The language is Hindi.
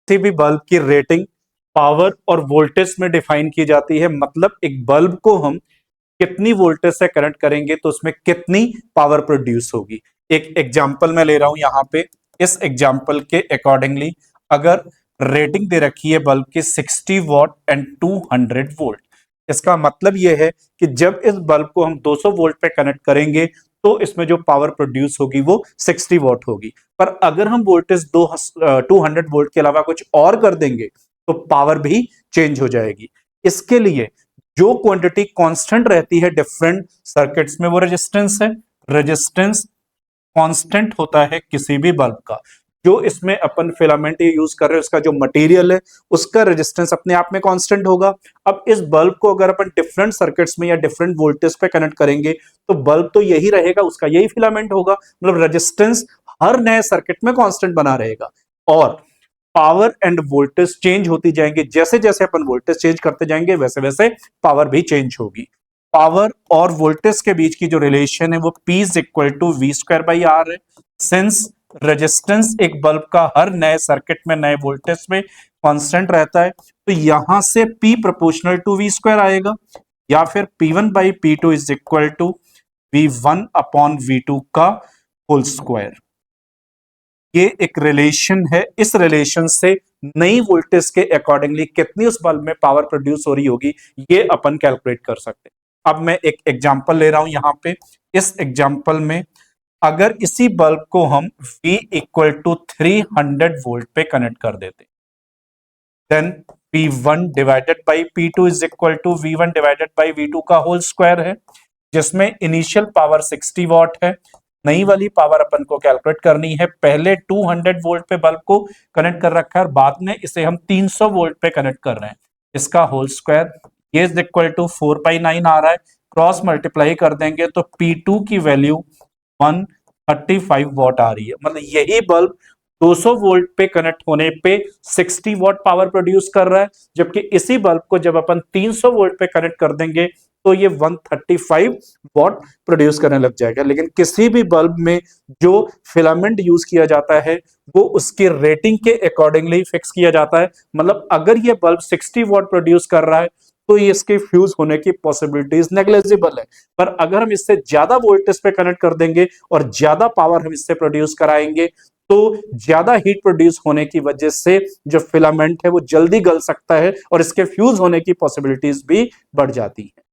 किसी भी बल्ब की रेटिंग पावर और वोल्टेज में डिफाइन की जाती है। मतलब एक बल्ब को हम कितनी वोल्टेज से कनेक्ट करेंगे तो उसमें कितनी पावर प्रोड्यूस होगी। एक एग्जांपल मैं ले रहा हूं यहां पे। इस एग्जांपल के अकॉर्डिंगली अगर रेटिंग दे रखी है बल्ब की 60 वॉट एंड 200 वोल्ट, इसका मतलब यह है कि जब इस बल्ब को हम 200 वोल्ट पे कनेक्ट करेंगे तो इसमें जो पावर प्रोड्यूस होगी वो 60 वॉट होगी। पर अगर हम वोल्टेज 200 वोल्ट के अलावा कुछ और कर देंगे तो पावर भी चेंज हो जाएगी। इसके लिए जो क्वांटिटी कांस्टेंट रहती है डिफरेंट सर्किट्स में वो रेजिस्टेंस है। रेजिस्टेंस कांस्टेंट होता है किसी भी बल्ब का। जो इसमें अपन फिलामेंट यूज कर रहे हैं उसका जो मटेरियल है उसका रेजिस्टेंस अपने आप में कांस्टेंट होगा। अब इस बल्ब को अगर अपन डिफरेंट सर्किट्स में या डिफरेंट वोल्टेज पे कनेक्ट करेंगे तो बल्ब तो यही रहेगा, उसका यही फिलामेंट होगा। मतलब रेजिस्टेंस हर नए सर्किट में कांस्टेंट बना रहेगा और पावर एंड वोल्टेज चेंज होती जाएंगे। जैसे जैसे अपन वोल्टेज चेंज करते जाएंगे वैसे वैसे पावर भी चेंज होगी। पावर और वोल्टेज के बीच की जो रिलेशन है वो P is equal to V square by R है। सिंस रेजिस्टेंस एक बल्ब का हर नए सर्किट में नए वोल्टेज में कांस्टेंट रहता है तो यहां से P proportional to V square आएगा या फिर P1 by P2 is equal to V1 upon V2 का होल स्क्वायर। ये एक रिलेशन है। इस रिलेशन से नई वोल्टेज के अकॉर्डिंगली कितनी उस बल्ब में पावर प्रोड्यूस हो रही होगी ये अपन कैलकुलेट कर सकते हैं। अब मैं एक एग्जांपल ले रहा हूं यहां पे। इस एग्जांपल में अगर इसी बल्ब को हम V इक्वल टू 300 वोल्ट पे कनेक्ट कर देते then P1 divided by P2 is equal to V1 divided by V2 का होल स्क्वायर है, जिसमें इनिशियल पावर 60 वॉट है। नई वाली पावर अपन को कैलकुलेट करनी है। पहले 200 वोल्ट पे बल्ब को कनेक्ट कर रखा है और बाद में इसे हम 300 वोल्ट पे कनेक्ट कर रहे हैं। इसका होल स्क्वायर ये इज इक्वल टू 4/9 आ रहा है। क्रॉस मल्टीप्लाई कर देंगे तो P2 की वैल्यू 135 वॉट आ रही है। मतलब यही बल्ब 200 वोल्ट पे कनेक्ट होने पे 60 वॉट पावर प्रोड्यूस कर रहा है, जबकि इसी बल्ब को जब अपन 300 वोल्ट पे कनेक्ट कर देंगे तो ये 135 वॉट प्रोड्यूस करने लग जाएगा। लेकिन किसी भी बल्ब में जो फिलामेंट यूज किया जाता है वो उसकी रेटिंग के अकॉर्डिंगली फिक्स किया जाता है। मतलब अगर ये बल्ब 60 वॉट प्रोड्यूस कर रहा है तो ये इसके फ्यूज होने की पॉसिबिलिटीज नेग्लिजिबल है। पर अगर हम इससे ज्यादा वोल्टेज पे कनेक्ट कर देंगे और ज्यादा पावर हम इससे प्रोड्यूस कराएंगे तो ज्यादा हीट प्रोड्यूस होने की वजह से जो फिलामेंट है वो जल्दी गल सकता है और इसके फ्यूज होने की पॉसिबिलिटीज भी बढ़ जाती है।